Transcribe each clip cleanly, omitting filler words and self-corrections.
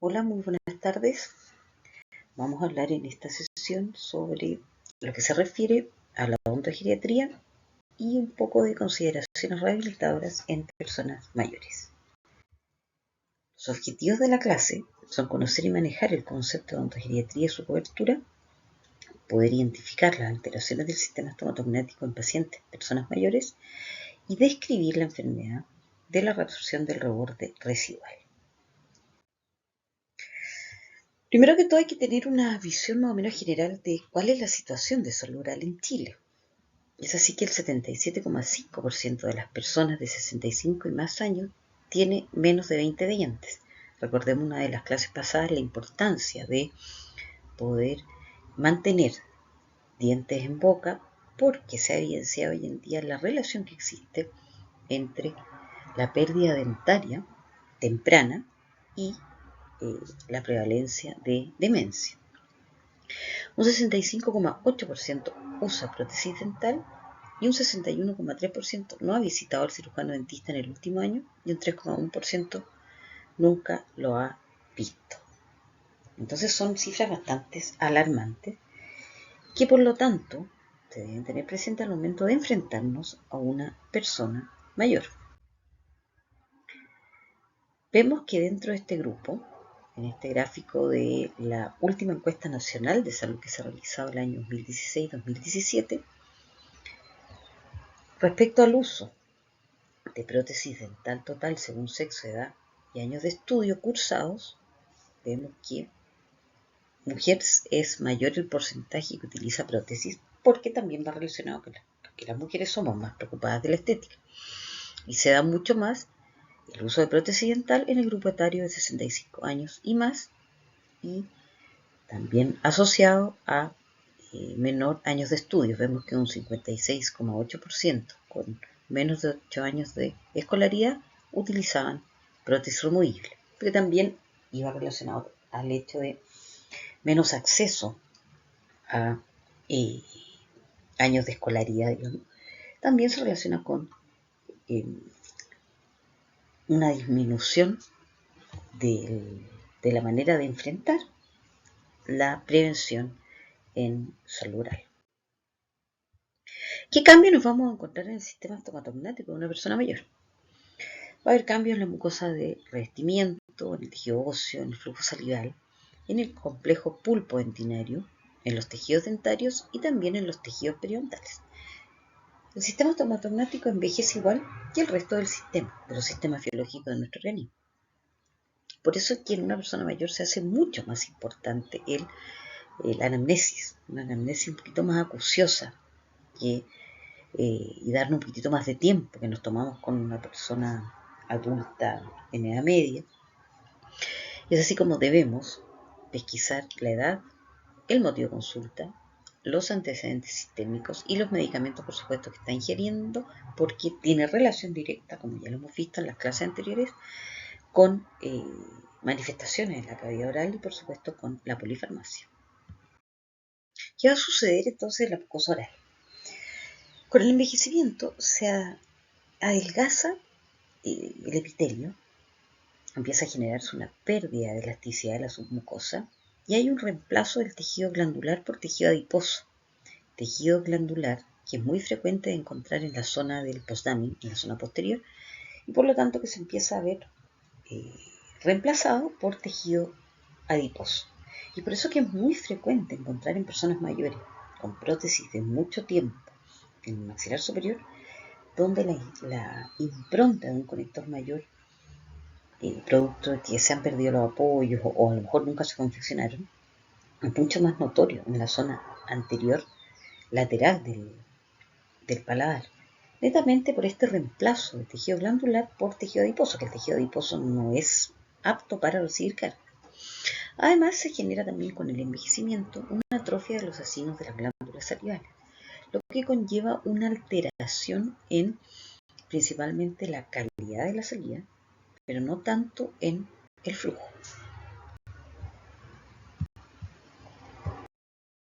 Hola, muy buenas tardes. Vamos a hablar en esta sesión sobre lo que se refiere a la odontogeriatría y un poco de consideraciones rehabilitadoras en personas mayores. Los objetivos de la clase son conocer y manejar el concepto de odontogeriatría y su cobertura, poder identificar las alteraciones del sistema estomatognático en pacientes, personas mayores, y describir la enfermedad de la reabsorción del reborde residual. Primero que todo hay que tener una visión más o menos general de cuál es la situación de salud oral en Chile. Es así que el 77,5% de las personas de 65 y más años tiene menos de 20 dientes. Recordemos una de las clases pasadas la importancia de poder mantener dientes en boca porque se ha evidenciado hoy en día la relación que existe entre la pérdida dentaria temprana y la prevalencia de demencia. Un 65,8% usa prótesis dental y un 61,3% no ha visitado al cirujano dentista en el último año y un 3,1% nunca lo ha visto. Entonces son cifras bastante alarmantes que por lo tanto se deben tener presente al momento de enfrentarnos a una persona mayor. Vemos que dentro de este grupo, en este gráfico de la última encuesta nacional de salud que se ha realizado el año 2016-2017, respecto al uso de prótesis dental total según sexo, edad y años de estudio cursados, vemos que mujeres es mayor el porcentaje que utiliza prótesis porque también va relacionado con que las mujeres somos más preocupadas de la estética y se da mucho más el uso de prótesis dental en el grupo etario de 65 años y más, y también asociado a menor años de estudios. Vemos que un 56,8% con menos de 8 años de escolaridad utilizaban prótesis removible, pero también iba relacionado al hecho de menos acceso a años de escolaridad, digamos. También se relaciona con una disminución de la manera de enfrentar la prevención en salud oral. ¿Qué cambios nos vamos a encontrar en el sistema estomatognático de una persona mayor? Va a haber cambios en la mucosa de revestimiento, en el tejido óseo, en el flujo salival, en el complejo pulpo dentinario, en los tejidos dentarios y también en los tejidos periodontales. El sistema estomatognático envejece igual que el resto del sistema, de los sistemas biológicos de nuestro organismo. Por eso es que en una persona mayor se hace mucho más importante la anamnesis, una anamnesis un poquito más acuciosa y darnos un poquitito más de tiempo que nos tomamos con una persona adulta en edad media. Y es así como debemos pesquisar la edad, el motivo de consulta, los antecedentes sistémicos y los medicamentos, por supuesto, que está ingiriendo, porque tiene relación directa, como ya lo hemos visto en las clases anteriores, con manifestaciones en la cavidad oral y, por supuesto, con la polifarmacia. ¿Qué va a suceder entonces en la mucosa oral? Con el envejecimiento se adelgaza el epitelio, empieza a generarse una pérdida de elasticidad de la submucosa y hay un reemplazo del tejido glandular por tejido adiposo. Tejido glandular que es muy frecuente de encontrar en la zona del postdaming, en la zona posterior, y por lo tanto que se empieza a ver reemplazado por tejido adiposo. Y por eso que es muy frecuente encontrar en personas mayores con prótesis de mucho tiempo en el maxilar superior, donde la impronta de un conector mayor, producto de que se han perdido los apoyos o a lo mejor nunca se confeccionaron, es mucho más notorio en la zona anterior lateral del paladar, netamente por este reemplazo de tejido glandular por tejido adiposo, que el tejido adiposo no es apto para recibir carga. Además, se genera también con el envejecimiento una atrofia de los acinos de las glándulas salivales, lo que conlleva una alteración en principalmente la calidad de la salida, pero no tanto en el flujo.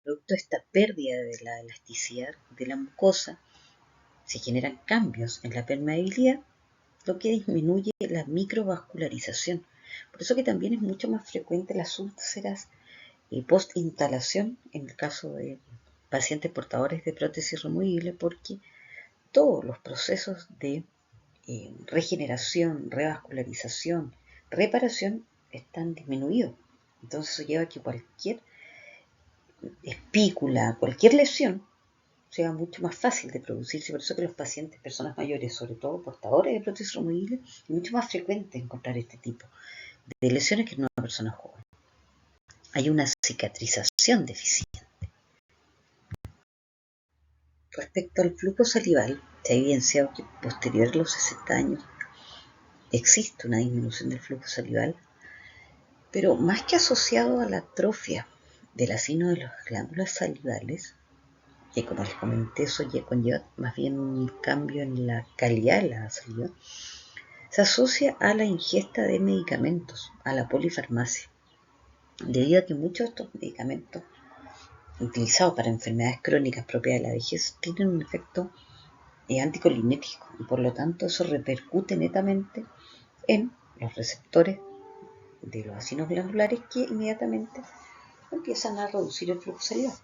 Producto de esta pérdida de la elasticidad de la mucosa, se generan cambios en la permeabilidad, lo que disminuye la microvascularización. Por eso que también es mucho más frecuente las úlceras post-instalación en el caso de pacientes portadores de prótesis removible, porque todos los procesos de regeneración, revascularización, reparación están disminuidos. Entonces eso lleva a que cualquier espícula, cualquier lesión sea mucho más fácil de producirse. Por eso que los pacientes, personas mayores, sobre todo portadores de prótesis removible, es mucho más frecuente encontrar este tipo de lesiones que en una persona joven. Hay una cicatrización deficiente. Respecto al flujo salival, se ha evidenciado que posterior a los 60 años existe una disminución del flujo salival, pero más que asociado a la atrofia del acino de las glándulas salivales, que como les comenté, eso conlleva más bien un cambio en la calidad de la saliva, se asocia a la ingesta de medicamentos, a la polifarmacia, debido a que muchos de estos medicamentos utilizados para enfermedades crónicas propias de la vejez tienen un efecto anticolinético y por lo tanto eso repercute netamente en los receptores de los acinos glandulares que inmediatamente empiezan a reducir el flujo salival.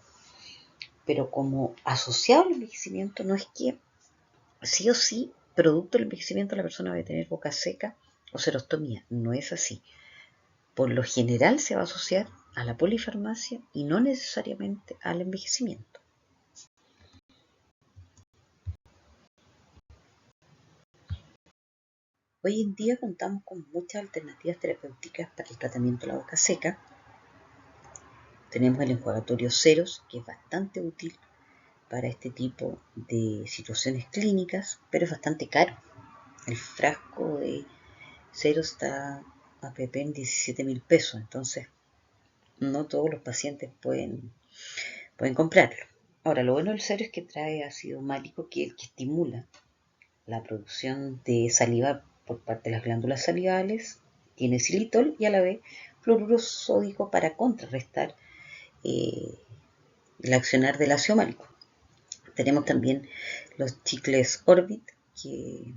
Pero como asociado al envejecimiento no es que sí o sí, producto del envejecimiento, la persona va a tener boca seca o serostomía. No es así. Por lo general se va a asociar a la polifarmacia y no necesariamente al envejecimiento. Hoy en día contamos con muchas alternativas terapéuticas para el tratamiento de la boca seca. Tenemos el enjuagatorio Ceros, que es bastante útil para este tipo de situaciones clínicas, pero es bastante caro. El frasco de Ceros está a pp en 17.000 pesos, entonces no todos los pacientes pueden comprarlo. Ahora, lo bueno del Ceros es que trae ácido málico, que es el que estimula la producción de saliva por parte de las glándulas salivales, tiene xilitol y a la vez fluoruro sódico para contrarrestar el accionar del ácido málico. Tenemos también los chicles Orbit, que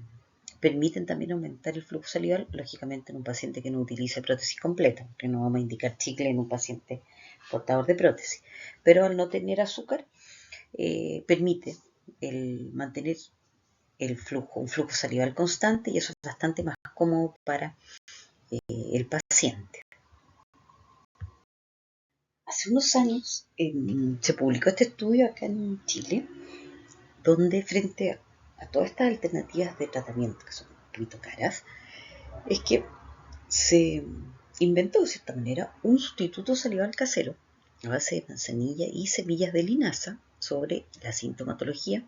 permiten también aumentar el flujo salival, lógicamente en un paciente que no utilice prótesis completa, porque no vamos a indicar chicle en un paciente portador de prótesis. Pero al no tener azúcar, permite mantener un flujo salival constante y eso es bastante más cómodo para el paciente. Hace unos años se publicó este estudio acá en Chile, donde frente a todas estas alternativas de tratamiento, que son un poquito caras, es que se inventó de cierta manera un sustituto salival casero a base de manzanilla y semillas de linaza sobre la sintomatología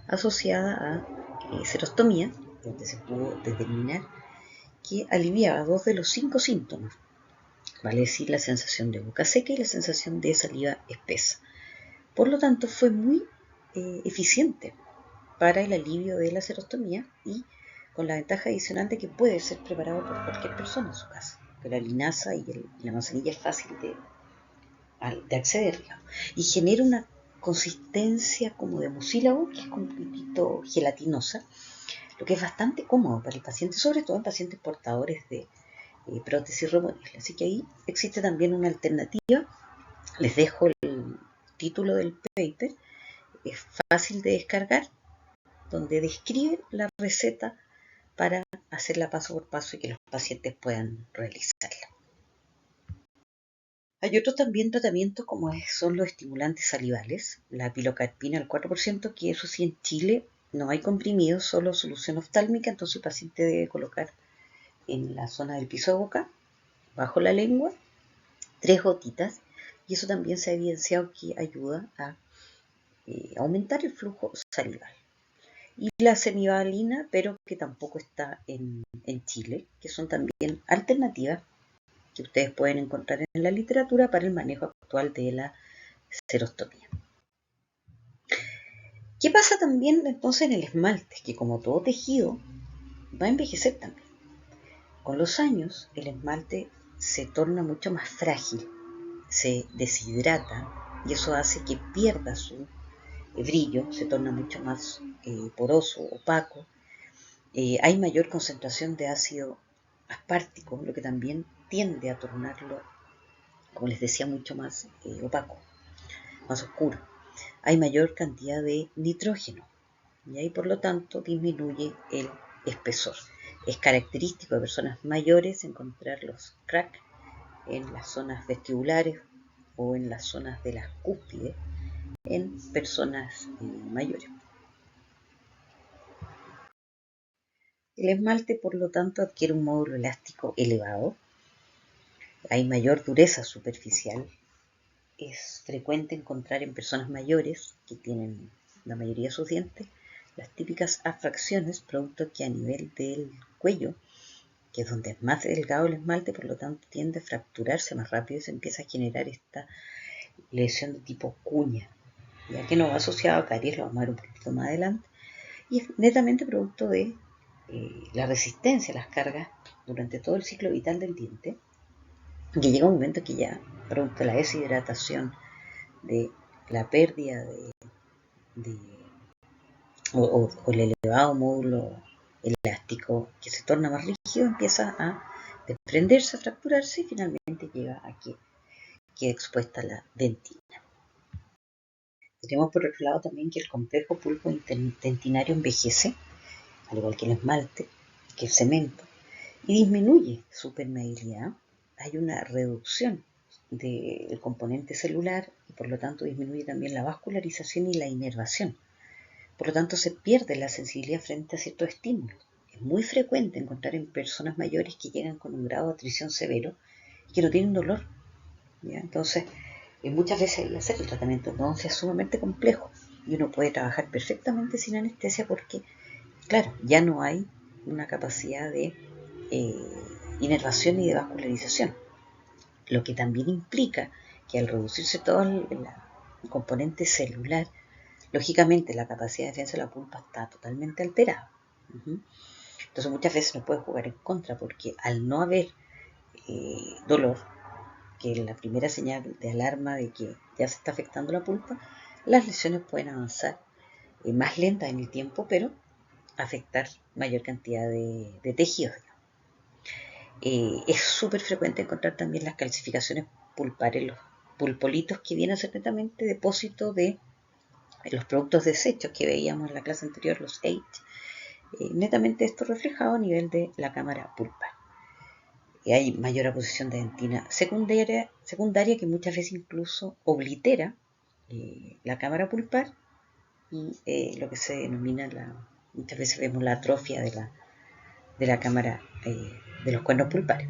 asociada a serostomía, donde se pudo determinar que aliviaba 2 de los 5 síntomas, vale decir la sensación de boca seca y la sensación de saliva espesa. Por lo tanto, fue muy eficiente para el alivio de la serostomía y con la ventaja adicional de que puede ser preparado por cualquier persona en su casa, que la linaza y la manzanilla es fácil de acceder, digamos, y genera una consistencia como de mucílago, que es como un poquitito gelatinosa, lo que es bastante cómodo para el paciente, sobre todo en pacientes portadores de prótesis removible. Así que ahí existe también una alternativa. Les dejo el título del paper, es fácil de descargar, donde describe la receta para hacerla paso por paso y que los pacientes puedan realizarla. Hay otros también tratamientos como son los estimulantes salivales, la pilocarpina al 4%, que eso sí en Chile no hay comprimidos, solo solución oftálmica, entonces el paciente debe colocar en la zona del piso de boca, bajo la lengua, 3 gotitas, y eso también se ha evidenciado que ayuda a aumentar el flujo salival. Y la semivalina, pero que tampoco está en Chile, que son también alternativas que ustedes pueden encontrar en la literatura para el manejo actual de la serostomía. ¿Qué pasa también entonces en el esmalte? Que como todo tejido va a envejecer también. Con los años el esmalte se torna mucho más frágil, se deshidrata y eso hace que pierda su brillo, se torna mucho más poroso, opaco hay mayor concentración de ácido aspartico, lo que también tiende a tornarlo, como les decía, mucho más opaco, más oscuro. Hay mayor cantidad de nitrógeno y ahí por lo tanto disminuye el espesor. Es característico de personas mayores encontrar los cracks en las zonas vestibulares o en las zonas de las cúspides en personas mayores. El esmalte, por lo tanto, adquiere un módulo elástico elevado, hay mayor dureza superficial, es frecuente encontrar en personas mayores que tienen la mayoría de sus dientes las típicas afracciones, producto que a nivel del cuello, que es donde es más delgado el esmalte, por lo tanto tiende a fracturarse más rápido y se empieza a generar esta lesión de tipo cuña, ya que no va asociado a caries, lo vamos a ver un poquito más adelante, y es netamente producto de la resistencia a las cargas durante todo el ciclo vital del diente, que llega un momento que ya, producto de la deshidratación, de la pérdida de o el elevado módulo elástico que se torna más rígido, empieza a desprenderse, a fracturarse y finalmente llega a que quede expuesta la dentina. Tenemos por otro lado también que el complejo pulpo dentinario envejece, al igual que el esmalte, que el cemento, y disminuye su permeabilidad. Hay una reducción del componente celular y por lo tanto disminuye también la vascularización y la inervación. Por lo tanto se pierde la sensibilidad frente a ciertos estímulos. Es muy frecuente encontrar en personas mayores que llegan con un grado de atrición severo y que no tienen dolor, ¿ya? Entonces, muchas veces hay que hacer el tratamiento, entonces es sumamente complejo y uno puede trabajar perfectamente sin anestesia porque, claro, ya no hay una capacidad de inervación y de vascularización, lo que también implica que al reducirse todo el componente celular, lógicamente la capacidad de defensa de la pulpa está totalmente alterada. Entonces muchas veces nos puede jugar en contra porque al no haber dolor, que es la primera señal de alarma de que ya se está afectando la pulpa, las lesiones pueden avanzar más lentas en el tiempo, pero afectar mayor cantidad de tejidos. Es súper frecuente encontrar también las calcificaciones pulpares, los pulpolitos, que vienen a ser netamente depósito de los productos desechos que veíamos en la clase anterior, los H. Netamente esto reflejado a nivel de la cámara pulpar. Hay mayor aposición de dentina secundaria que muchas veces incluso oblitera la cámara pulpar y lo que se denomina muchas veces vemos la atrofia de la cámara de los cuernos pulpares.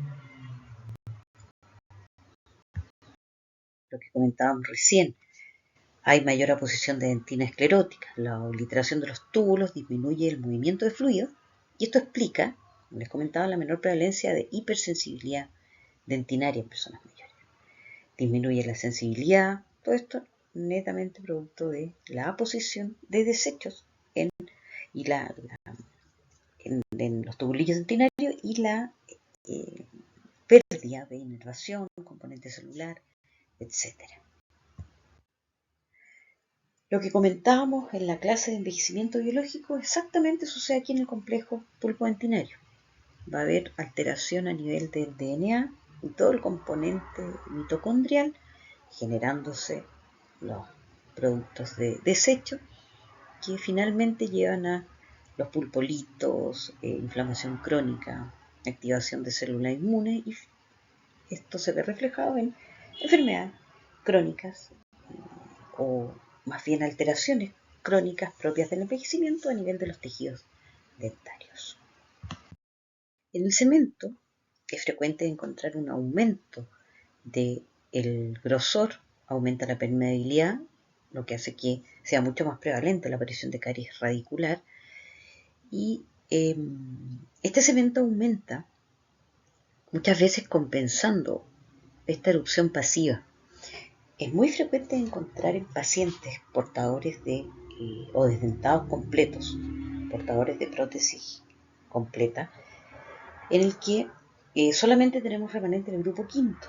Lo que comentábamos recién, hay mayor aposición de dentina esclerótica, la obliteración de los túbulos disminuye el movimiento de fluido y esto explica, como les comentaba, la menor prevalencia de hipersensibilidad dentinaria en personas mayores. Disminuye la sensibilidad, todo esto netamente producto de la aposición de desechos en los tubulillos dentinarios y la pérdida de inervación, componente celular, etc. Lo que comentábamos en la clase de envejecimiento biológico exactamente sucede aquí en el complejo pulpo-dentinario. Va a haber alteración a nivel del DNA y todo el componente mitocondrial, generándose los productos de desecho que finalmente llevan a los pulpolitos, inflamación crónica, activación de células inmunes, y esto se ve reflejado en enfermedades crónicas o más bien alteraciones crónicas propias del envejecimiento a nivel de los tejidos dentarios. En el cemento es frecuente encontrar un aumento del grosor, aumenta la permeabilidad, lo que hace que sea mucho más prevalente la aparición de caries radicular, y este cemento aumenta muchas veces compensando esta erupción pasiva. Es muy frecuente encontrar en pacientes portadores o desdentados completos, portadores de prótesis completa, en el que solamente tenemos remanente en el grupo quinto.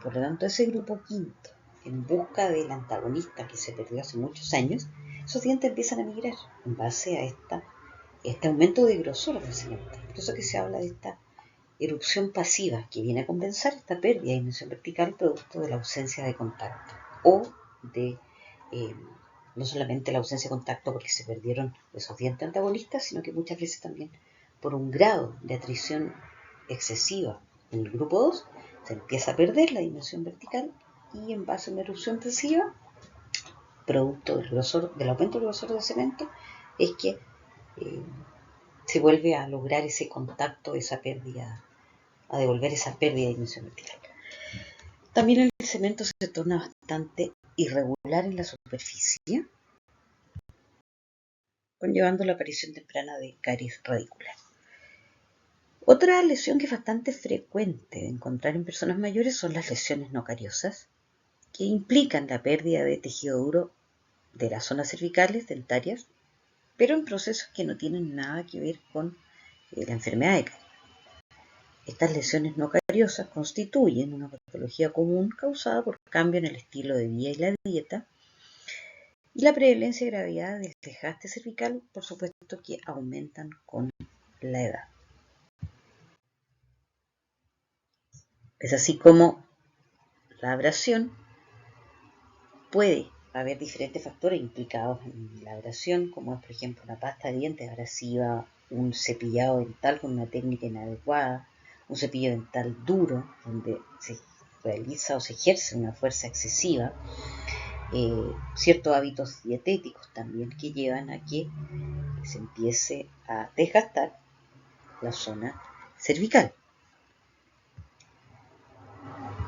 Por lo tanto, ese grupo quinto, en busca del antagonista que se perdió hace muchos años, esos dientes empiezan a migrar en base a esta este aumento de grosor del cemento. Por eso que se habla de esta erupción pasiva que viene a compensar esta pérdida de dimensión vertical producto de la ausencia de contacto o de no solamente la ausencia de contacto porque se perdieron esos dientes antagonistas, sino que muchas veces también por un grado de atrición excesiva en el grupo 2 se empieza a perder la dimensión vertical y en base a una erupción pasiva, producto del aumento del grosor del cemento, es que se vuelve a lograr ese contacto, esa pérdida, a devolver esa pérdida de dimensión vertical. También el cemento se torna bastante irregular en la superficie, conllevando la aparición temprana de caries radicular. Otra lesión que es bastante frecuente de encontrar en personas mayores son las lesiones no cariosas, que implican la pérdida de tejido duro de las zonas cervicales dentarias, pero en procesos que no tienen nada que ver con la enfermedad de caries. Estas lesiones no cariosas constituyen una patología común causada por cambio en el estilo de vida y la dieta, y la prevalencia y gravedad del desgaste cervical, por supuesto, que aumentan con la edad. Es así como la abrasión puede haber diferentes factores implicados en la abrasión, como es, por ejemplo, una pasta de dientes abrasiva, un cepillado dental con una técnica inadecuada, un cepillo dental duro, donde se realiza o se ejerce una fuerza excesiva, ciertos hábitos dietéticos también que llevan a que se empiece a desgastar la zona cervical.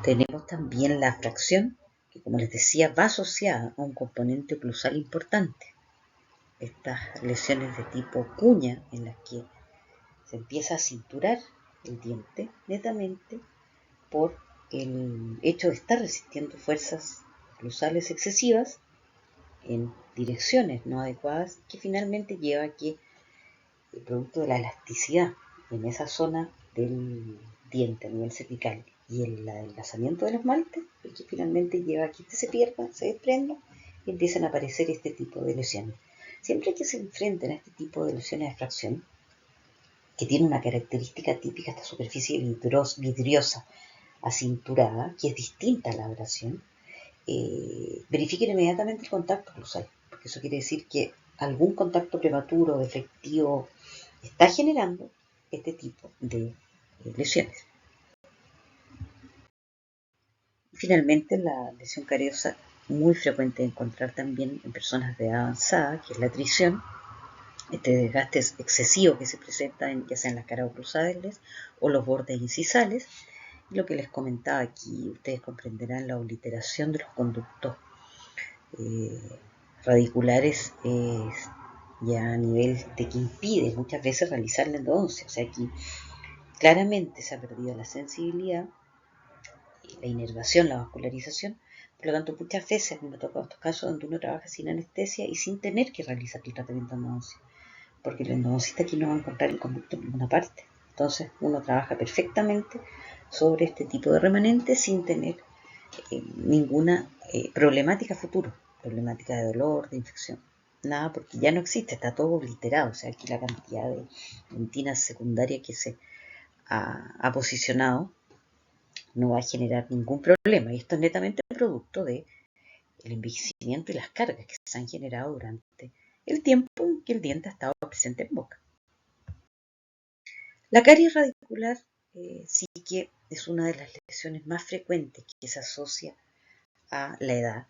Tenemos también la fracción, que como les decía, va asociada a un componente oclusal importante. Estas lesiones de tipo cuña, en las que se empieza a cinturar el diente netamente por el hecho de estar resistiendo fuerzas oclusales excesivas en direcciones no adecuadas, que finalmente lleva a que el producto de la elasticidad en esa zona del diente a nivel cervical y el adelgazamiento del esmalte, es que finalmente lleva a que este se pierda, se desprenda y empiezan a aparecer este tipo de lesiones. Siempre que se enfrenten a este tipo de lesiones de fracción, que tiene una característica típica, esta superficie vidriosa acinturada, que es distinta a la abrasión, verifiquen inmediatamente el contacto oclusal, porque eso quiere decir que algún contacto prematuro, defectivo, está generando este tipo de lesiones. Finalmente, la lesión cariosa, muy frecuente de encontrar también en personas de edad avanzada, que es la atrición, este desgaste excesivo que se presenta ya sea en las caras oclusales o los bordes incisales. Y lo que les comentaba aquí, ustedes comprenderán la obliteración de los conductos radiculares ya a nivel de que impide muchas veces realizar la endodoncia. O sea, aquí claramente se ha perdido la sensibilidad, la inervación, la vascularización. Por lo tanto, muchas veces me ha tocado estos casos donde uno trabaja sin anestesia y sin tener que realizar el tratamiento de endodoncia, porque el endodoncista aquí no va a encontrar el conducto en ninguna parte. Entonces, uno trabaja perfectamente sobre este tipo de remanente sin tener ninguna problemática futuro, problemática de dolor, de infección. Nada, porque ya no existe, está todo obliterado. O sea, aquí la cantidad de dentina secundaria que se ha posicionado no va a generar ningún problema. Y esto es netamente producto del envejecimiento y las cargas que se han generado durante el tiempo en que el diente ha estado presente en boca. La caries radicular sí que es una de las lesiones más frecuentes que se asocia a la edad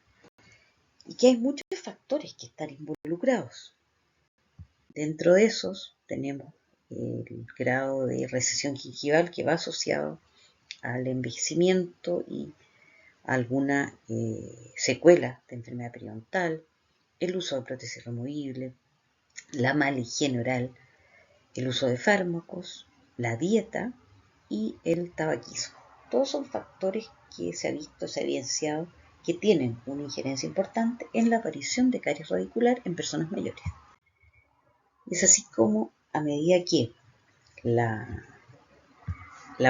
y que hay muchos factores que están involucrados. Dentro de esos tenemos el grado de recesión gingival que va asociado al envejecimiento y alguna secuela de enfermedad periodontal, el uso de prótesis removible, la mala higiene oral, el uso de fármacos, la dieta y el tabaquismo. Todos son factores que se ha evidenciado que tienen una injerencia importante en la aparición de caries radicular en personas mayores. Es así como a medida que la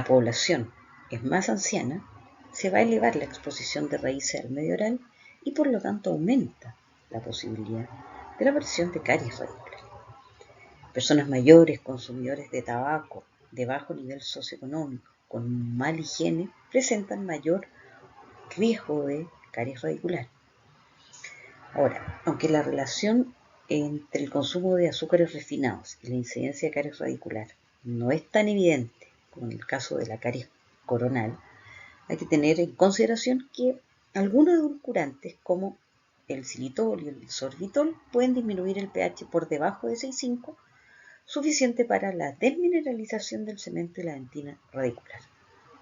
población es más anciana, se va a elevar la exposición de raíces al medio oral y por lo tanto aumenta la posibilidad de la aparición de caries radicular. Personas mayores, consumidores de tabaco de bajo nivel socioeconómico, con mala higiene, presentan mayor riesgo de caries radicular. Ahora, aunque la relación entre el consumo de azúcares refinados y la incidencia de caries radicular no es tan evidente como en el caso de la caries coronal, hay que tener en consideración que algunos edulcorantes como el xilitol y el sorbitol pueden disminuir el pH por debajo de 6,5, suficiente para la desmineralización del cemento y la dentina radicular.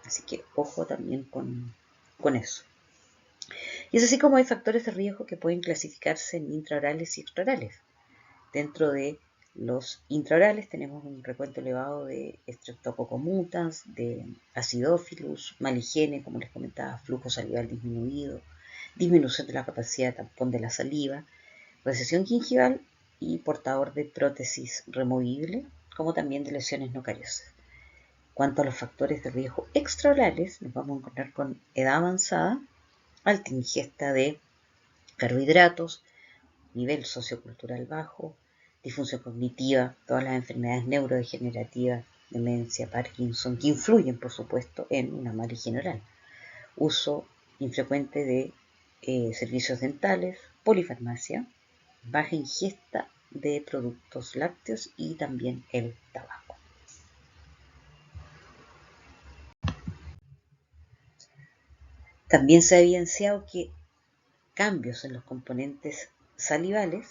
Así que ojo también con eso. Y es así como hay factores de riesgo que pueden clasificarse en intraorales y extraorales. Dentro de los intraorales tenemos un recuento elevado de Streptococcus mutans, de Acidophilus, mala higiene, como les comentaba, flujo salival disminuido, disminución de la capacidad de tampón de la saliva, recesión gingival y portador de prótesis removible, como también de lesiones no cariosas. Cuanto a los factores de riesgo extraorales, nos vamos a encontrar con edad avanzada, alta ingesta de carbohidratos, nivel sociocultural bajo, disfunción cognitiva, todas las enfermedades neurodegenerativas, demencia, Parkinson, que influyen, por supuesto, en una mala higiene oral. Uso infrecuente de servicios dentales, polifarmacia, baja ingesta de productos lácteos y también el tabaco. También se ha evidenciado que cambios en los componentes salivales,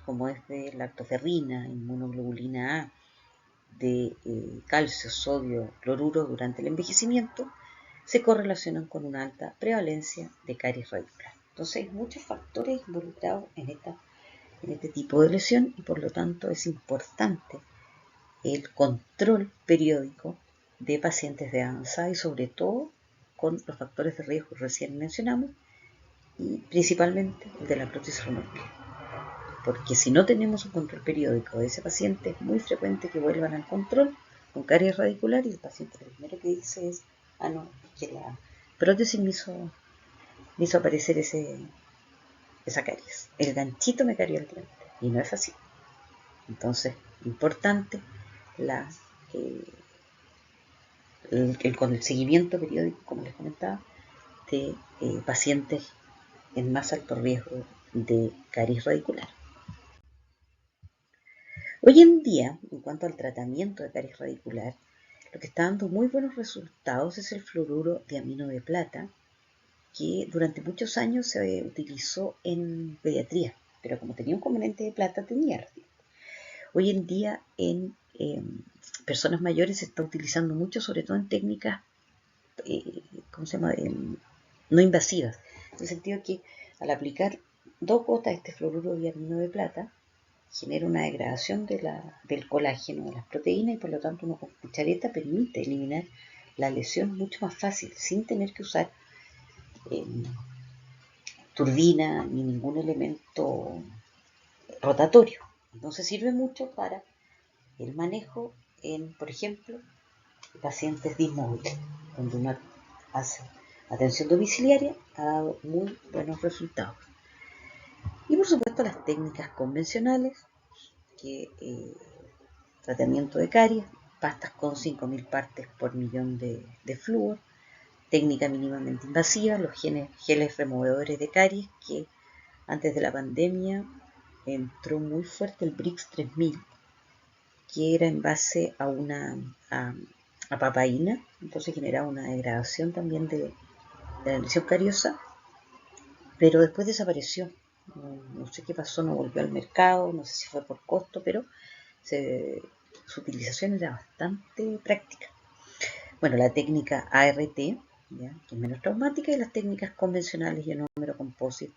como es de lactoferrina, inmunoglobulina A, de calcio, sodio, cloruro durante el envejecimiento, se correlacionan con una alta prevalencia de caries radicular. Entonces hay muchos factores involucrados en este tipo de lesión y por lo tanto es importante el control periódico de pacientes de avanzada y sobre todo con los factores de riesgo que recién mencionamos y principalmente el de la prótesis removible. Porque si no tenemos un control periódico de ese paciente, es muy frecuente que vuelvan al control con caries radicular y el paciente lo primero que dice es, no, es que la prótesis me hizo aparecer esa caries. El ganchito me carió el diente y no es así. Entonces, importante con el seguimiento periódico, como les comentaba, de pacientes en más alto riesgo de caries radicular. Hoy en día, en cuanto al tratamiento de caries radicular, lo que está dando muy buenos resultados es el fluoruro de amino de plata, que durante muchos años se utilizó en pediatría, pero como tenía un componente de plata, tenía riesgo. Hoy en día en personas mayores se está utilizando mucho, sobre todo en técnicas no invasivas, en el sentido que al aplicar 2 gotas de este fluoruro de amino de plata, genera una degradación del colágeno, de las proteínas, y por lo tanto una cuchareta permite eliminar la lesión mucho más fácil, sin tener que usar turbina ni ningún elemento rotatorio. Entonces sirve mucho para el manejo en, por ejemplo, pacientes dismóviles, donde uno hace atención domiciliaria, ha dado muy buenos resultados. Y por supuesto las técnicas convencionales, que tratamiento de caries, pastas con 5.000 partes por millón de flúor, técnica mínimamente invasiva, los geles removedores de caries, que antes de la pandemia entró muy fuerte el Brix 3000, que era en base a papaína, entonces generaba una degradación también de la lesión cariosa, pero después desapareció. No sé qué pasó, no volvió al mercado, no sé si fue por costo, pero su utilización era bastante práctica. Bueno, la técnica ART, ¿ya?, que es menos traumática, y las técnicas convencionales y ionómero composite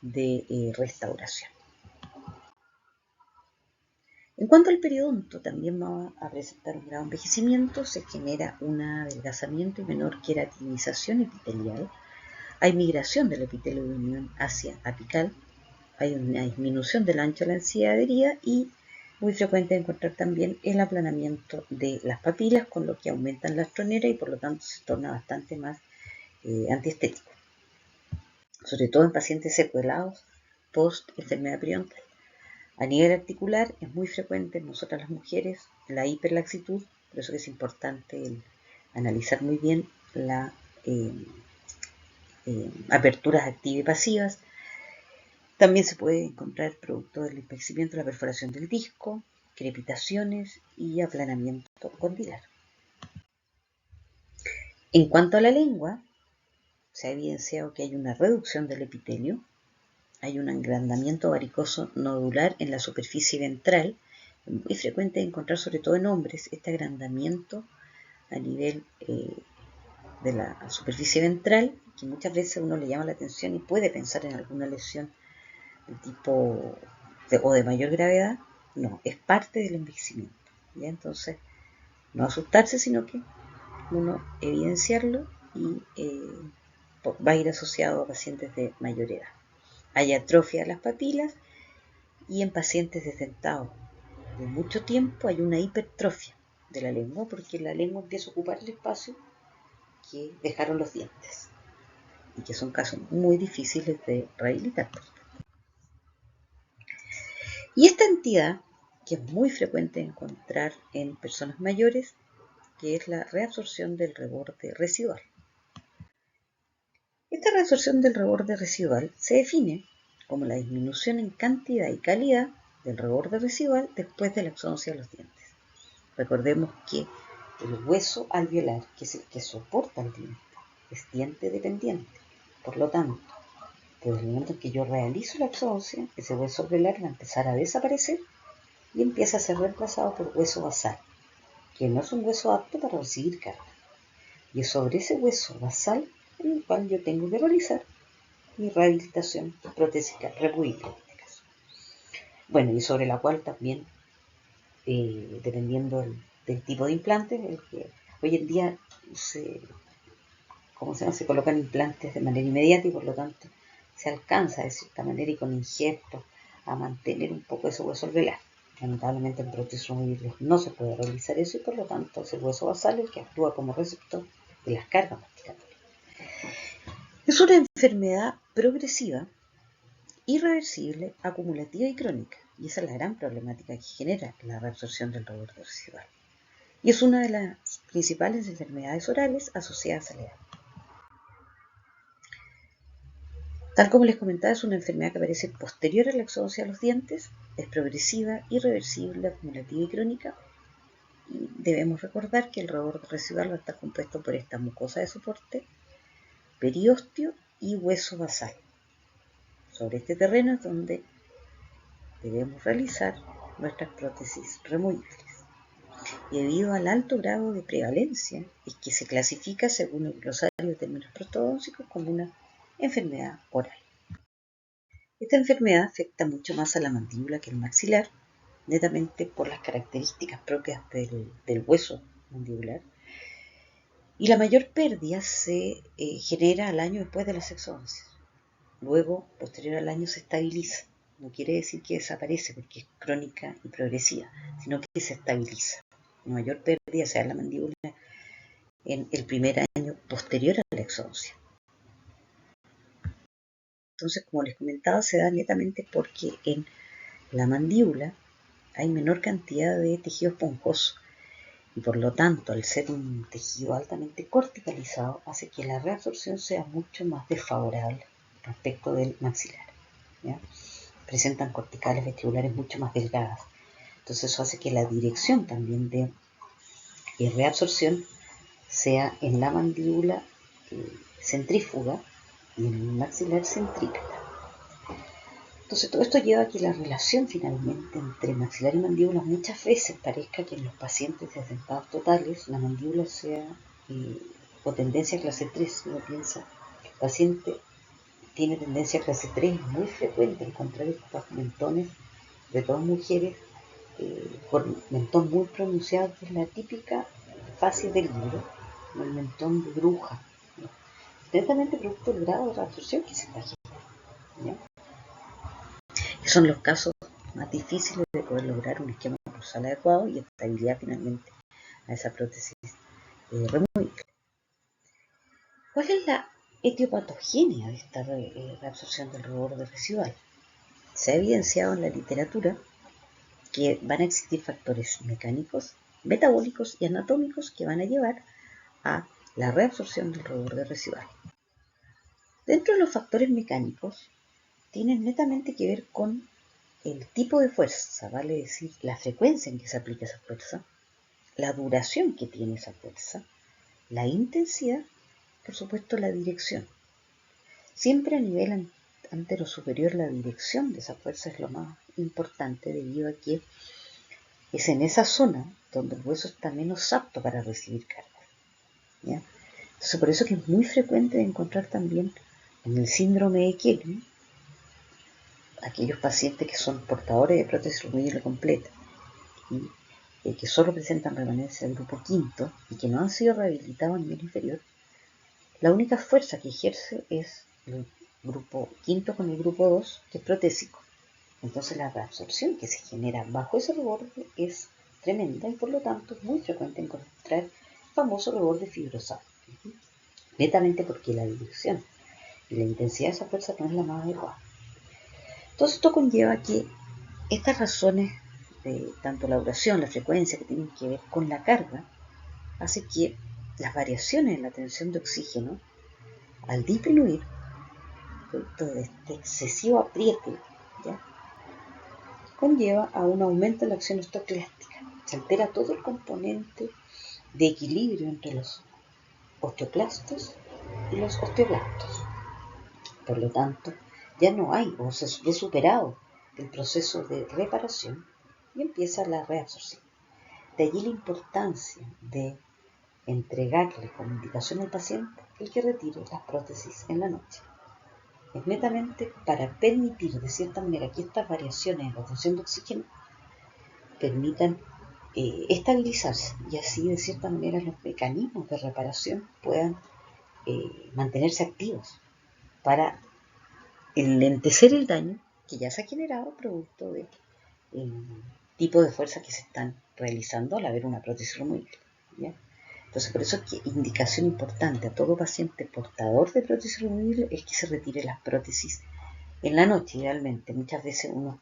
de restauración. En cuanto al periodonto, también va a presentar un grado de envejecimiento, se genera un adelgazamiento y menor queratinización epitelial, hay migración del epitelio de unión hacia apical, hay una disminución del ancho de la encía adherida y muy frecuente encontrar también el aplanamiento de las papilas, con lo que aumentan las troneras y por lo tanto se torna bastante más antiestético, sobre todo en pacientes secuelados post enfermedad periodontal. A nivel articular es muy frecuente en nosotras las mujeres la hiperlaxitud, por eso es importante analizar muy bien las aperturas activas y pasivas. También se puede encontrar producto del envejecimiento la perforación del disco, crepitaciones y aplanamiento condilar. En cuanto a la lengua, se ha evidenciado que hay una reducción del epitelio, hay un agrandamiento varicoso nodular en la superficie ventral, muy frecuente de encontrar sobre todo en hombres, este agrandamiento a nivel de la superficie ventral, que muchas veces uno le llama la atención y puede pensar en alguna lesión de tipo o de mayor gravedad. No, es parte del envejecimiento. ¿Ya? Entonces, no asustarse, sino que uno evidenciarlo y va a ir asociado a pacientes de mayor edad. Hay atrofia de las papilas y en pacientes desdentados de mucho tiempo hay una hipertrofia de la lengua porque la lengua empieza a ocupar el espacio que dejaron los dientes y que son casos muy difíciles de rehabilitar. Y esta entidad, que es muy frecuente encontrar en personas mayores, que es la reabsorción del reborde residual. Esta reabsorción del reborde residual se define como la disminución en cantidad y calidad del reborde residual después de la exodoncia de los dientes. Recordemos que el hueso alveolar, que es el que soporta el diente, es diente dependiente. Por lo tanto, desde el momento en que yo realizo la exodoncia, ese hueso alveolar va a empezar a desaparecer y empieza a ser reemplazado por hueso basal, que no es un hueso apto para recibir carga. Y es sobre ese hueso basal en el cual yo tengo que realizar mi rehabilitación protésica removible en este caso. Bueno, y sobre la cual también, dependiendo del tipo de implante, el que hoy en día se colocan implantes de manera inmediata y por lo tanto se alcanza de cierta manera y con injertos a mantener un poco ese hueso alveolar. Lamentablemente en prótesis removibles no se puede realizar eso y por lo tanto es el hueso basal el que actúa como receptor de las cargas masticatorias. Es una enfermedad progresiva, irreversible, acumulativa y crónica, y esa es la gran problemática que genera la reabsorción del reborde residual. Y es una de las principales enfermedades orales asociadas a la edad. Tal como les comentaba, es una enfermedad que aparece posterior a la exodoncia de los dientes, es progresiva, irreversible, acumulativa y crónica, y debemos recordar que el reborde residual va a estar compuesto por esta mucosa de soporte, periósteo y hueso basal. Sobre este terreno es donde debemos realizar nuestras prótesis removibles. Y debido al alto grado de prevalencia, es que se clasifica según el glosario de términos prostodóncicos como una enfermedad oral. Esta enfermedad afecta mucho más a la mandíbula que el maxilar, netamente por las características propias del hueso mandibular. Y la mayor pérdida se genera al año después de las exodoncias. Luego, posterior al año, se estabiliza. No quiere decir que desaparece porque es crónica y progresiva, sino que se estabiliza. La mayor pérdida se da en la mandíbula en el primer año posterior a la exodoncia. Entonces, como les comentaba, se da netamente porque en la mandíbula hay menor cantidad de tejido esponjoso y por lo tanto, al ser un tejido altamente corticalizado, hace que la reabsorción sea mucho más desfavorable respecto del maxilar. ¿Ya? Presentan corticales vestibulares mucho más delgadas. Entonces eso hace que la dirección también de reabsorción sea en la mandíbula centrífuga y en el maxilar centrípeta. Entonces todo esto lleva a que la relación finalmente entre maxilar y mandíbula muchas veces parezca que en los pacientes desdentados totales la mandíbula sea o tendencia a clase 3. Uno piensa que el paciente tiene tendencia a clase 3, es muy frecuente encontrar estos mentones, de todas mujeres, con mentón muy pronunciado, que es la típica fase del libro, el mentón de bruja, ¿no? Directamente producto del grado de reabsorción que se está generando. Que son los casos más difíciles de poder lograr un esquema dorsal adecuado y estabilidad finalmente a esa prótesis removible. ¿Cuál es la etiopatogenia de esta reabsorción del reborde residual? Se ha evidenciado en la literatura que van a existir factores mecánicos, metabólicos y anatómicos que van a llevar a la reabsorción del reborde residual. Dentro de los factores mecánicos, tienen netamente que ver con el tipo de fuerza, vale decir, la frecuencia en que se aplica esa fuerza, la duración que tiene esa fuerza, la intensidad, por supuesto la dirección. Siempre a nivel antero superior la dirección de esa fuerza es lo más importante debido a que es en esa zona donde el hueso está menos apto para recibir cargas, ¿ya? Entonces por eso que es muy frecuente encontrar también en el síndrome de Kelly aquellos pacientes que son portadores de prótesis removible completa y que solo presentan remanencia del grupo quinto y que no han sido rehabilitados a nivel inferior, la única fuerza que ejerce es el grupo quinto con el grupo 2, que es protésico. Entonces la reabsorción que se genera bajo ese reborde es tremenda y por lo tanto es muy frecuente encontrar el famoso reborde fibrosado. Netamente porque la dirección y la intensidad de esa fuerza no es la más adecuada. Entonces esto conlleva que estas razones de tanto la duración, la frecuencia que tienen que ver con la carga, hace que las variaciones en la tensión de oxígeno, al disminuir, producto de este excesivo apriete, ¿ya?, conlleva a un aumento en la acción osteoclástica. Se altera todo el componente de equilibrio entre los osteoclastos y los osteoblastos. Por lo tanto, ya no hay o se ve superado el proceso de reparación y empieza la reabsorción. De allí la importancia de entregarle como indicación al paciente el que retire las prótesis en la noche. Es netamente para permitir de cierta manera que estas variaciones en la tensión de oxígeno permitan estabilizarse y así de cierta manera los mecanismos de reparación puedan mantenerse activos para enlentecer el daño que ya se ha generado producto de tipo de fuerza que se están realizando al haber una prótesis removible, ¿ya? Entonces, por eso es que indicación importante a todo paciente portador de prótesis removible es que se retire las prótesis en la noche, idealmente. Muchas veces uno,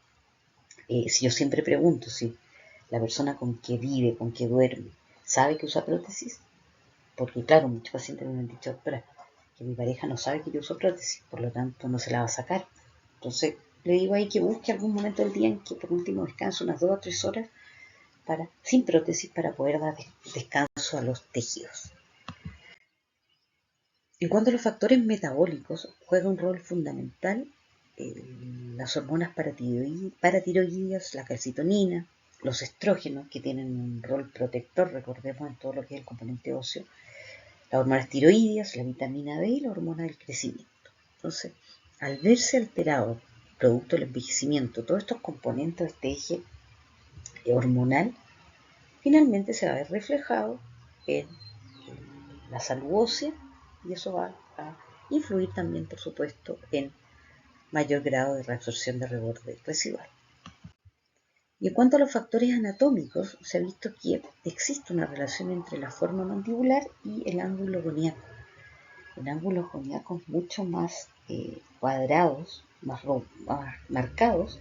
si yo siempre pregunto si la persona con que vive, con que duerme, sabe que usa prótesis, porque claro, muchos pacientes me han dicho, doctora, que mi pareja no sabe que yo uso prótesis, por lo tanto no se la va a sacar. Entonces le digo ahí que busque algún momento del día en que por último descanse unas 2 o 3 horas sin prótesis para poder dar descanso a los tejidos. En cuanto a los factores metabólicos, juega un rol fundamental las hormonas paratiroideas, la calcitonina, los estrógenos, que tienen un rol protector, recordemos, en todo lo que es el componente óseo, las hormonas tiroideas, la vitamina D y la hormona del crecimiento. Entonces, al verse alterado, producto del envejecimiento, todos estos componentes de este eje hormonal, finalmente se va a ver reflejado en la salud ósea y eso va a influir también, por supuesto, en mayor grado de reabsorción de reborde residual. Y en cuanto a los factores anatómicos, se ha visto que existe una relación entre la forma mandibular y el ángulo coniaco. En ángulos coniacos mucho más cuadrados, más marcados,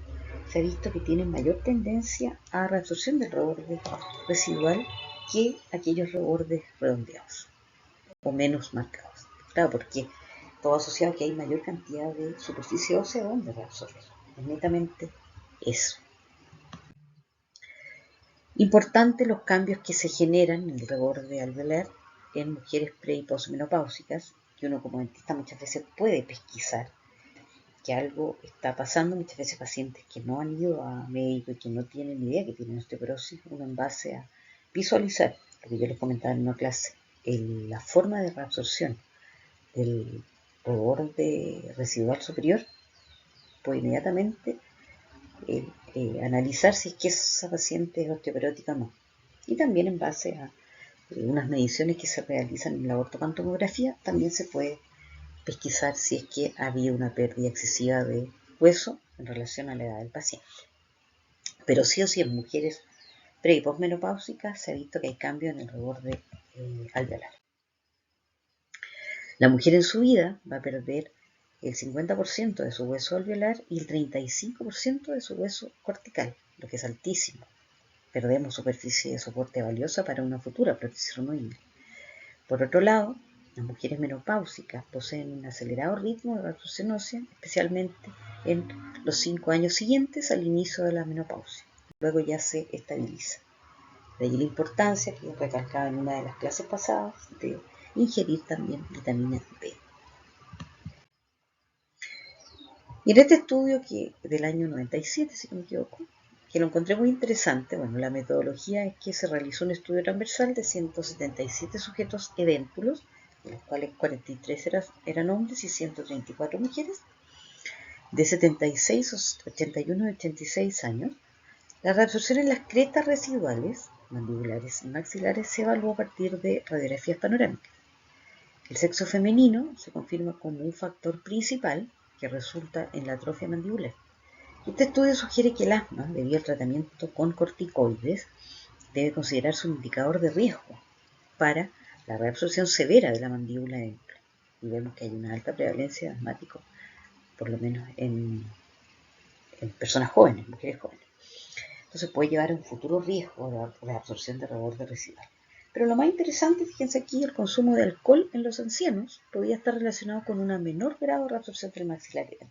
se ha visto que tienen mayor tendencia a reabsorción del reborde residual que aquellos rebordes redondeados o menos marcados. Claro, porque todo asociado a que hay mayor cantidad de superficie ósea donde reabsorber. Es netamente eso. Importante los cambios que se generan en el reborde alveolar en mujeres pre- y posmenopáusicas, que uno como dentista muchas veces puede pesquisar que algo está pasando. Muchas veces pacientes que no han ido a médico y que no tienen idea que tienen osteoporosis, uno en base a visualizar, lo que yo les comentaba en una clase, la forma de reabsorción del reborde residual superior, pues inmediatamente analizar si es que esa paciente es osteoporótica o no. Y también en base a unas mediciones que se realizan en la ortopantomografía, también se puede pesquisar si es que había una pérdida excesiva de hueso en relación a la edad del paciente. Pero sí o sí en mujeres pre- y posmenopáusicas se ha visto que hay cambios en el reborde alveolar. La mujer en su vida va a perder el 50% de su hueso alveolar y el 35% de su hueso cortical, lo que es altísimo. Perdemos superficie de soporte valiosa para una futura prótesis removible. Por otro lado, las mujeres menopáusicas poseen un acelerado ritmo de reabsorción ósea, especialmente en los 5 años siguientes al inicio de la menopausia. Luego ya se estabiliza. De ahí la importancia, que recalcaba en una de las clases pasadas, de ingerir también vitamina B. Y en este estudio del año 97, si no me equivoco, que lo encontré muy interesante, bueno, la metodología es que se realizó un estudio transversal de 177 sujetos edéntulos, de los cuales 43 eran hombres y 134 mujeres, de 76, 81 y 86 años. La reabsorción en las crestas residuales, mandibulares y maxilares, se evaluó a partir de radiografías panorámicas. El sexo femenino se confirma como un factor principal que resulta en la atrofia mandibular. Este estudio sugiere que el asma, debido al tratamiento con corticoides, debe considerarse un indicador de riesgo para la reabsorción severa de la mandíbula dentro. Y vemos que hay una alta prevalencia de asmáticos, por lo menos en personas jóvenes, mujeres jóvenes. Entonces puede llevar a un futuro riesgo de reabsorción de reborde residual. Pero lo más interesante, fíjense aquí, el consumo de alcohol en los ancianos podría estar relacionado con un menor grado de reabsorción del maxilar dentro.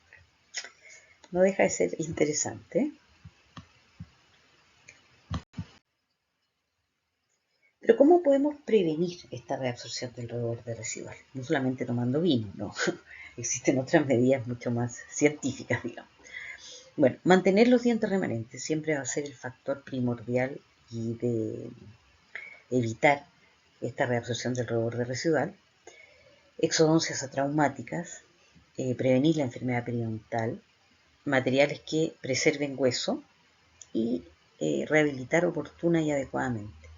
No deja de ser interesante. Pero ¿cómo podemos prevenir esta reabsorción del reborde residual? No solamente tomando vino, no. Existen otras medidas mucho más científicas, digamos. Bueno, mantener los dientes remanentes siempre va a ser el factor primordial y de evitar esta reabsorción del reborde residual. Exodoncias atraumáticas, prevenir la enfermedad periodontal, materiales que preserven hueso y rehabilitar oportuna y adecuadamente.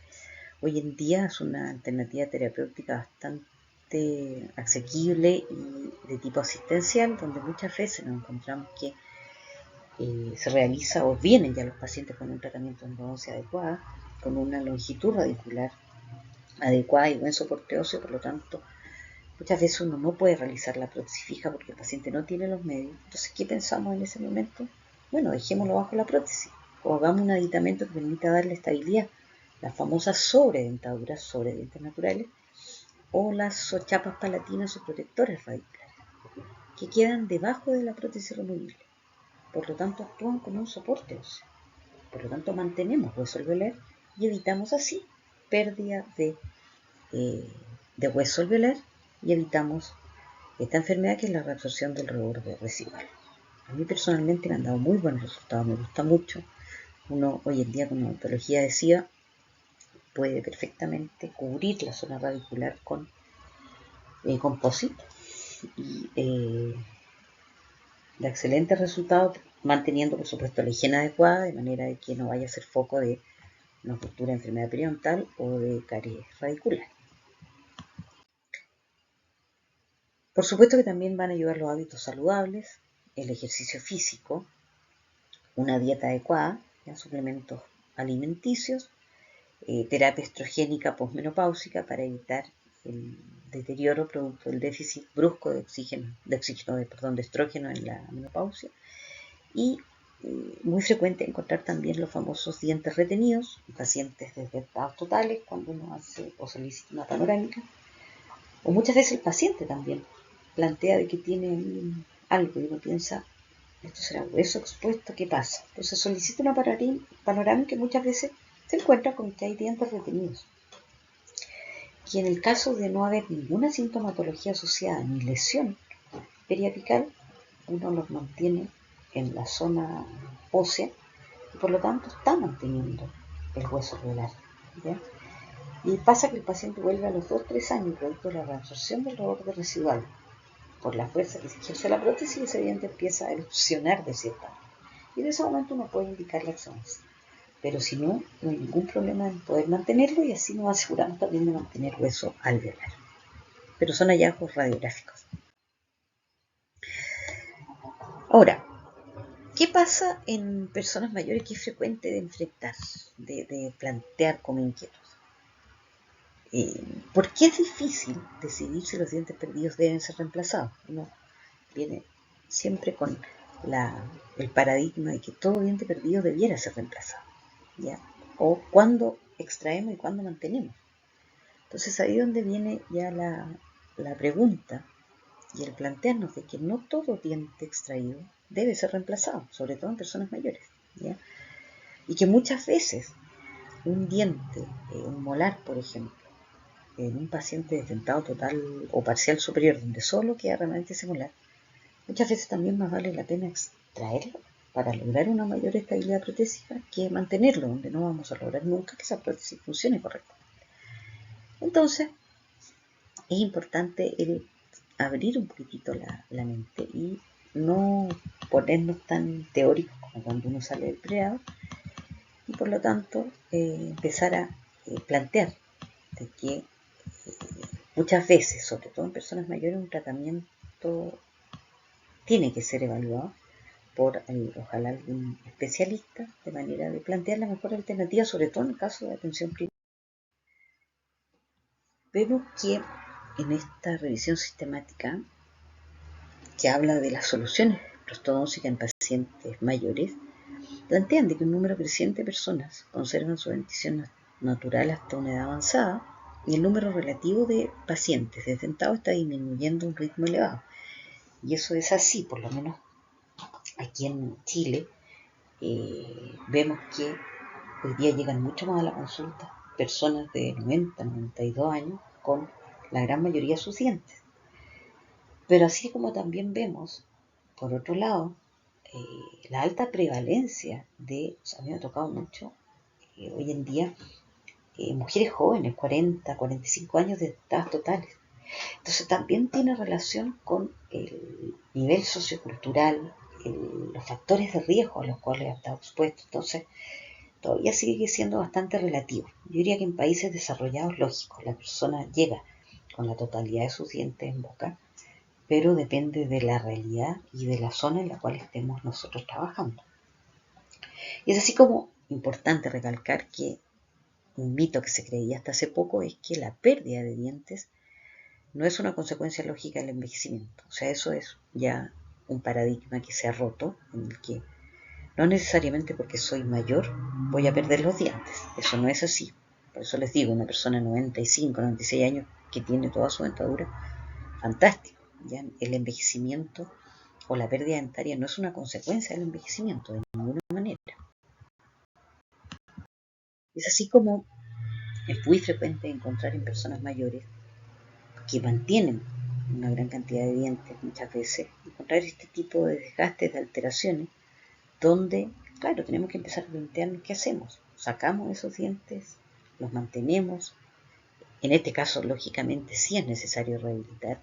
Hoy en día es una alternativa terapéutica bastante asequible y de tipo asistencial, donde muchas veces nos encontramos que se realiza o vienen ya los pacientes con un tratamiento de endodoncia adecuada, con una longitud radicular adecuada y buen soporte óseo. Por lo tanto, muchas veces uno no puede realizar la prótesis fija porque el paciente no tiene los medios. Entonces, ¿qué pensamos en ese momento? Bueno, dejémoslo bajo la prótesis o hagamos un aditamento que permita darle estabilidad. Las famosas sobredentaduras sobre dientes naturales o las chapas palatinas o protectores radiculares que quedan debajo de la prótesis removible. Por lo tanto, actúan como un soporte óseo. Por lo tanto, mantenemos hueso alveolar y evitamos así pérdida de hueso alveolar y evitamos esta enfermedad que es la reabsorción del reborde residual. A mí personalmente me han dado muy buenos resultados, me gusta mucho. Uno hoy en día con odontología de SIVA puede perfectamente cubrir la zona radicular con composite y da excelentes resultados, manteniendo por supuesto la higiene adecuada, de manera de que no vaya a ser foco de una futura enfermedad periodontal o de caries radicular. Por supuesto que también van a ayudar los hábitos saludables, el ejercicio físico, una dieta adecuada, ¿ya? Suplementos alimenticios, terapia estrogénica posmenopáusica para evitar el deterioro producto del déficit brusco de estrógeno en la menopausia. Y muy frecuente encontrar también los famosos dientes retenidos en pacientes desdentados totales cuando uno hace o solicita una panorámica. O muchas veces el paciente también plantea de que tiene algo y uno piensa, esto será hueso expuesto, ¿qué pasa? Entonces solicita una panorámica y muchas veces se encuentra con que hay dientes retenidos. Y en el caso de no haber ninguna sintomatología asociada ni lesión periapical, uno los mantiene en la zona ósea y por lo tanto está manteniendo el hueso alveolar. Y pasa que el paciente vuelve a los 2-3 años producto de la reabsorción del reborde residual por la fuerza que se ejerce la prótesis y ese diente empieza a erupcionar de cierta manera. Y en ese momento uno puede indicar la exodoncia. Pero si no, no hay ningún problema en poder mantenerlo y así nos aseguramos también de mantener hueso alveolar. Pero son hallazgos radiográficos. Ahora, ¿qué pasa en personas mayores que es frecuente de enfrentar, de plantear como inquietos? ¿Por qué es difícil decidir si los dientes perdidos deben ser reemplazados? Uno viene siempre con el paradigma de que todo diente perdido debiera ser reemplazado, ¿ya? O cuándo extraemos y cuándo mantenemos. Entonces ahí es donde viene ya la pregunta y el plantearnos de que no todo diente extraído debe ser reemplazado, sobre todo en personas mayores, ¿ya? Y que muchas veces un diente, un molar, por ejemplo, en un paciente de dentado total o parcial superior, donde solo queda realmente ese molar, muchas veces también más vale la pena extraerlo para lograr una mayor estabilidad protésica que mantenerlo, donde no vamos a lograr nunca que esa prótesis funcione correctamente. Entonces, es importante el abrir un poquitito la mente y no ponernos tan teóricos como cuando uno sale del pregrado, y por lo tanto empezar a plantear de que muchas veces, sobre todo en personas mayores, un tratamiento tiene que ser evaluado por ojalá algún especialista, de manera de plantear la mejor alternativa, sobre todo en el caso de atención primaria. Vemos que en esta revisión sistemática que habla de las soluciones prostodónticas en pacientes mayores, plantean de que un número creciente de personas conservan su dentición natural hasta una edad avanzada y el número relativo de pacientes desdentados está disminuyendo a un ritmo elevado. Y eso es así, por lo menos aquí en Chile, vemos que hoy día llegan mucho más a la consulta personas de 90, 92 años con la gran mayoría de sus dientes. Pero así como también vemos, por otro lado, la alta prevalencia de, a mí me ha tocado mucho, hoy en día, mujeres jóvenes, 40, 45 años de edad totales. Entonces también tiene relación con el nivel sociocultural, los factores de riesgo a los cuales ha estado expuesto. Entonces, todavía sigue siendo bastante relativo. Yo diría que en países desarrollados, lógico, la persona llega con la totalidad de sus dientes en boca, pero depende de la realidad y de la zona en la cual estemos nosotros trabajando. Y es así como importante recalcar que un mito que se creía hasta hace poco es que la pérdida de dientes no es una consecuencia lógica del envejecimiento. O sea, eso es ya un paradigma que se ha roto, en el que no necesariamente porque soy mayor voy a perder los dientes. Eso no es así. Por eso les digo, una persona de 95, 96 años que tiene toda su dentadura, fantástico. ¿Ya? El envejecimiento o la pérdida dentaria no es una consecuencia del envejecimiento de ninguna manera. Es así como es muy frecuente encontrar en personas mayores que mantienen una gran cantidad de dientes muchas veces, encontrar este tipo de desgastes, de alteraciones, donde, claro, tenemos que empezar a plantearnos qué hacemos. Sacamos esos dientes, los mantenemos. En este caso, lógicamente, sí es necesario rehabilitar,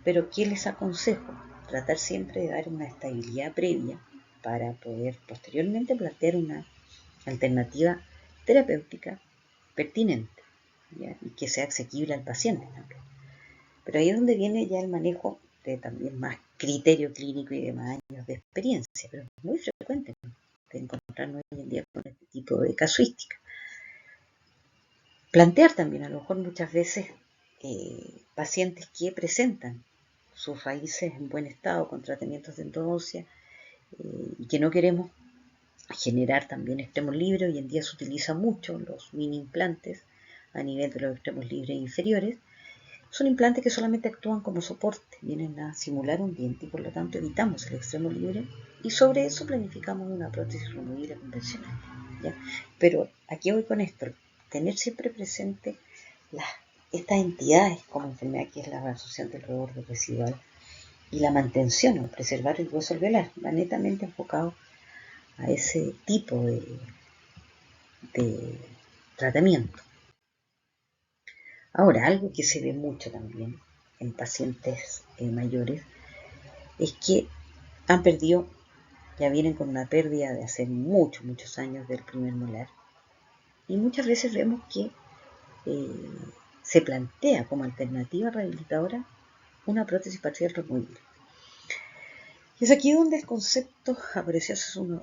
pero ¿qué les aconsejo? Tratar siempre de dar una estabilidad previa para poder posteriormente plantear una alternativa terapéutica pertinente, ¿ya? Y que sea asequible al paciente también. Pero ahí es donde viene ya el manejo de también más criterio clínico y de más años de experiencia, pero es muy frecuente de encontrarnos hoy en día con este tipo de casuística. Plantear también a lo mejor muchas veces pacientes que presentan sus raíces en buen estado con tratamientos de endodoncia y que no queremos generar también extremos libres. Hoy en día se utiliza mucho los mini implantes a nivel de los extremos libres inferiores. Son implantes que solamente actúan como soporte, vienen a simular un diente y por lo tanto evitamos el extremo libre y sobre eso planificamos una prótesis removible convencional, ¿ya? Pero aquí voy con esto, tener siempre presente estas entidades como enfermedad que es la reabsorción del reborde residual y la mantención o preservar el hueso alveolar, va netamente enfocado a ese tipo de tratamiento. Ahora, algo que se ve mucho también en pacientes mayores es que han perdido, ya vienen con una pérdida de hace muchos años del primer molar. Y muchas veces vemos que se plantea como alternativa rehabilitadora una prótesis parcial removible. Y es aquí donde el concepto apareció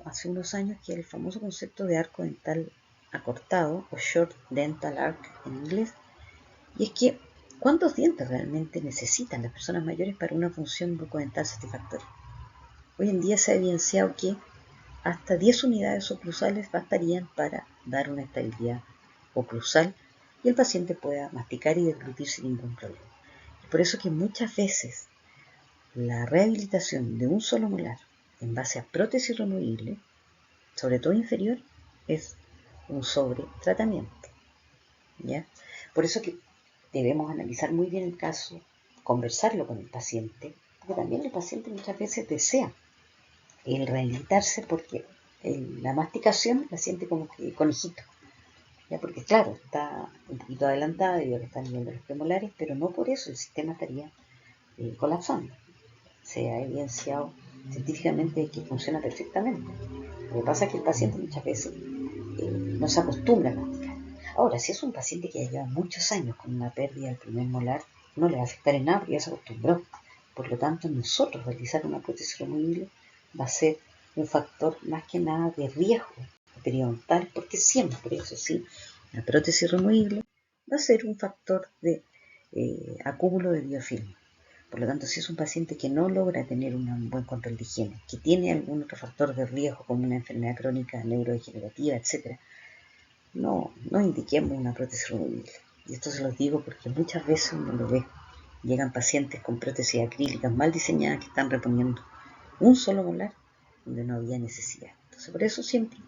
hace unos años, que es el famoso concepto de arco dental acortado o short dental arc en inglés. Y es que ¿Cuántos dientes realmente necesitan las personas mayores para una función bucodental satisfactoria? Hoy en día se ha evidenciado que hasta 10 unidades oclusales bastarían para dar una estabilidad oclusal y el paciente pueda masticar y deglutir sin ningún problema. Es por eso que muchas veces la rehabilitación de un solo molar en base a prótesis removible, sobre todo inferior, es un sobretratamiento, ¿ya? Por eso que debemos analizar muy bien el caso, conversarlo con el paciente, porque también el paciente muchas veces desea el rehabilitarse porque la masticación la siente como que conejito, ¿ya? Porque claro, está un poquito adelantada debido a que están viendo los premolares, pero no por eso el sistema estaría colapsando. Se ha evidenciado científicamente que funciona perfectamente. Lo que pasa es que el paciente muchas veces no se acostumbra a masticar. Ahora, si es un paciente que ya lleva muchos años con una pérdida del primer molar, no le va a afectar en nada porque ya se acostumbró. Por lo tanto, nosotros realizar una prótesis removible va a ser un factor más que nada de riesgo periodontal, porque siempre, eso sí, la prótesis removible va a ser un factor de acúmulo de biofilm. Por lo tanto, si es un paciente que no logra tener un buen control de higiene, que tiene algún otro factor de riesgo como una enfermedad crónica neurodegenerativa, etc., no indiquemos una prótesis removible. Y esto se los digo porque muchas veces uno lo ve. Llegan pacientes con prótesis acrílicas mal diseñadas que están reponiendo un solo molar donde no había necesidad. Entonces, por eso siempre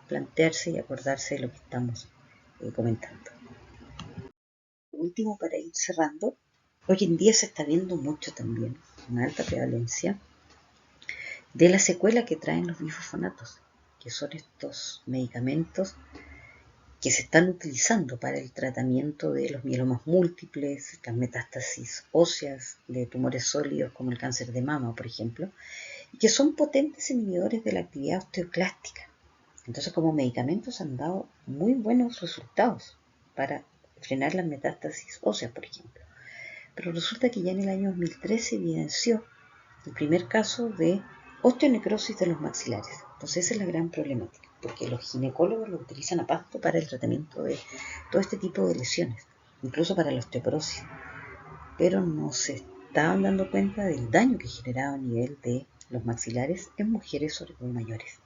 plantearse y acordarse de lo que estamos comentando. Por último, para ir cerrando, hoy en día se está viendo mucho también, una alta prevalencia, de la secuela que traen los bifosfonatos, que son estos medicamentos que se están utilizando para el tratamiento de los mielomas múltiples, las metástasis óseas de tumores sólidos como el cáncer de mama, por ejemplo, y que son potentes inhibidores de la actividad osteoclástica. Entonces, como medicamentos han dado muy buenos resultados para frenar las metástasis óseas, por ejemplo. Pero resulta que ya en el año 2013 se evidenció el primer caso de osteonecrosis de los maxilares. Entonces esa es la gran problemática, porque los ginecólogos lo utilizan a pasto para el tratamiento de todo este tipo de lesiones, incluso para la osteoporosis, pero no se estaban dando cuenta del daño que generaba a nivel de los maxilares en mujeres, sobre todo mayores.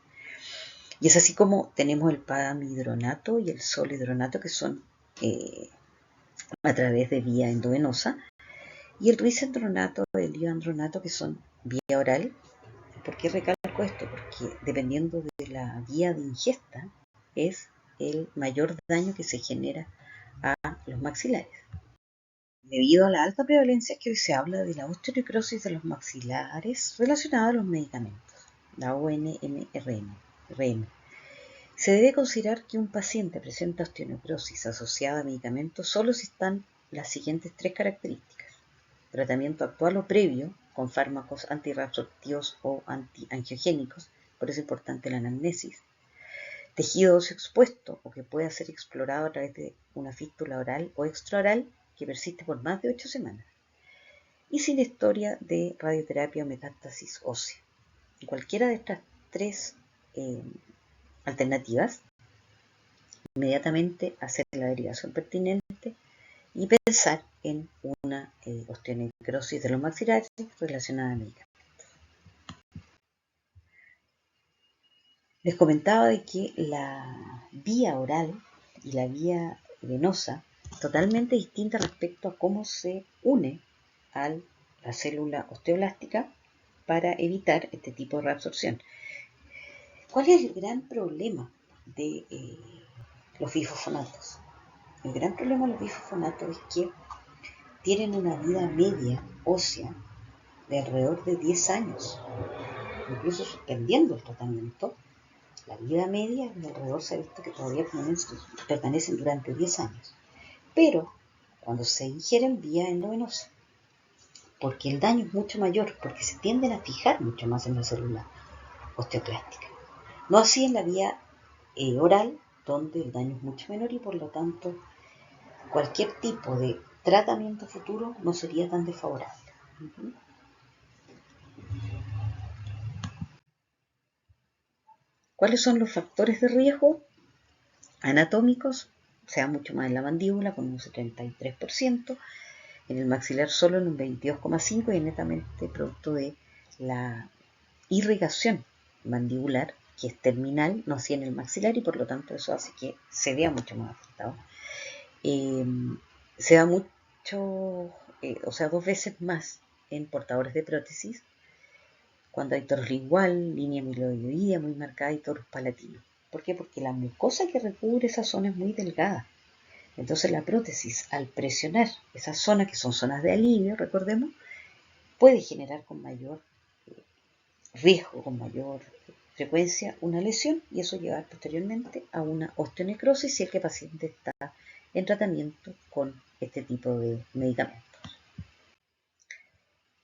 Y es así como tenemos el pamhidronato y el solhidronato, que son a través de vía endovenosa, y el risendronato y el ioandronato, que son vía oral. ¿Por qué recalco esto? Porque dependiendo de la vía de ingesta es el mayor daño que se genera a los maxilares. Debido a la alta prevalencia que hoy se habla de la osteonecrosis de los maxilares relacionada a los medicamentos, la ONMRM, se debe considerar que un paciente presenta osteonecrosis asociada a medicamentos solo si están las siguientes tres características: tratamiento actual o previo con fármacos antirreabsortivos o antiangiogénicos, por eso es importante la anamnesis, tejido óseo expuesto o que pueda ser explorado a través de una fístula oral o extraoral que persiste por más de 8 semanas, y sin historia de radioterapia o metástasis ósea. En cualquiera de estas tres alternativas, inmediatamente hacer la derivación pertinente y pensar en una osteonecrosis de los maxilares relacionada a medicamentos. Les comentaba de que la vía oral y la vía venosa es totalmente distinta respecto a cómo se une a la célula osteoblástica para evitar este tipo de reabsorción. ¿Cuál es el gran problema de los bifosfonatos? El gran problema de los bifosfonatos es que tienen una vida media ósea de alrededor de 10 años, incluso suspendiendo el tratamiento. La vida media de alrededor se ha visto que todavía permanecen durante 10 años, pero cuando se ingieren vía endovenosa, porque el daño es mucho mayor, porque se tienden a fijar mucho más en la célula osteoclástica. No así en la vía oral, donde el daño es mucho menor y por lo tanto cualquier tipo de tratamiento futuro no sería tan desfavorable. ¿Cuáles son los factores de riesgo anatómicos? Se da mucho más en la mandíbula, con un 73%, en el maxilar solo en un 22,5 y es netamente producto de la irrigación mandibular, que es terminal, no así en el maxilar, y por lo tanto eso hace que se vea mucho más afectado. Se da mucho, o sea, 2 veces más en portadores de prótesis, cuando hay torus lingual, línea amiloidoidea muy marcada y torus palatino. ¿Por qué? Porque la mucosa que recubre esa zona es muy delgada. Entonces la prótesis, al presionar esas zonas, que son zonas de alivio, recordemos, puede generar con mayor riesgo, con mayor frecuencia, una lesión, y eso lleva posteriormente a una osteonecrosis si el paciente está en tratamiento con este tipo de medicamentos.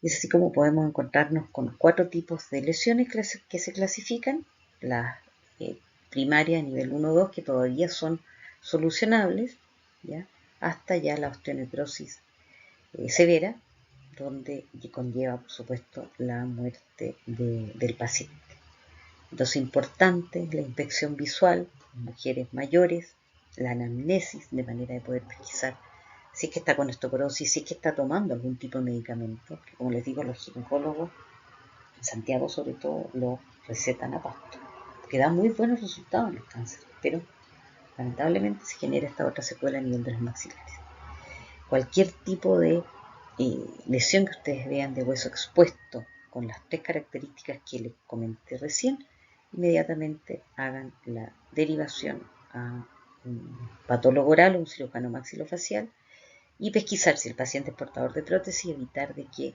Y es así como podemos encontrarnos con 4 tipos de lesiones que se clasifican: las primarias a nivel 1-2, que todavía son solucionables, ¿ya?, hasta ya la osteonecrosis severa, donde conlleva, por supuesto, la muerte del paciente. Entonces, importante la inspección visual en mujeres mayores, la anamnesis, de manera de poder pesquisar si es que está con osteoporosis, si es que está tomando algún tipo de medicamento, que como les digo, los ginecólogos, en Santiago sobre todo, lo recetan a pasto, que da muy buenos resultados en los cánceres, pero lamentablemente se genera esta otra secuela a nivel de los maxilares. Cualquier tipo de lesión que ustedes vean de hueso expuesto con las 3 características que les comenté recién, inmediatamente hagan la derivación a un patólogo oral o un cirujano maxilofacial y pesquisar si el paciente es portador de prótesis y evitar de que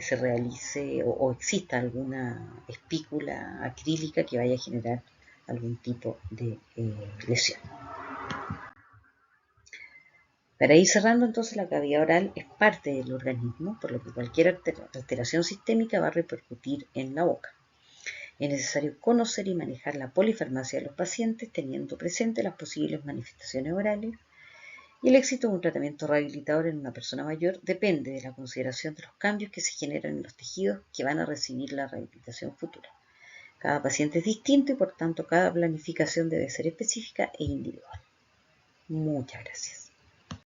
se realice o exista alguna espícula acrílica que vaya a generar algún tipo de lesión. Para ir cerrando, entonces, la cavidad oral es parte del organismo, por lo que cualquier alteración sistémica va a repercutir en la boca. Es necesario conocer y manejar la polifarmacia de los pacientes, teniendo presente las posibles manifestaciones orales, y el éxito de un tratamiento rehabilitador en una persona mayor depende de la consideración de los cambios que se generan en los tejidos que van a recibir la rehabilitación futura. Cada paciente es distinto y, por tanto, cada planificación debe ser específica e individual. Muchas gracias.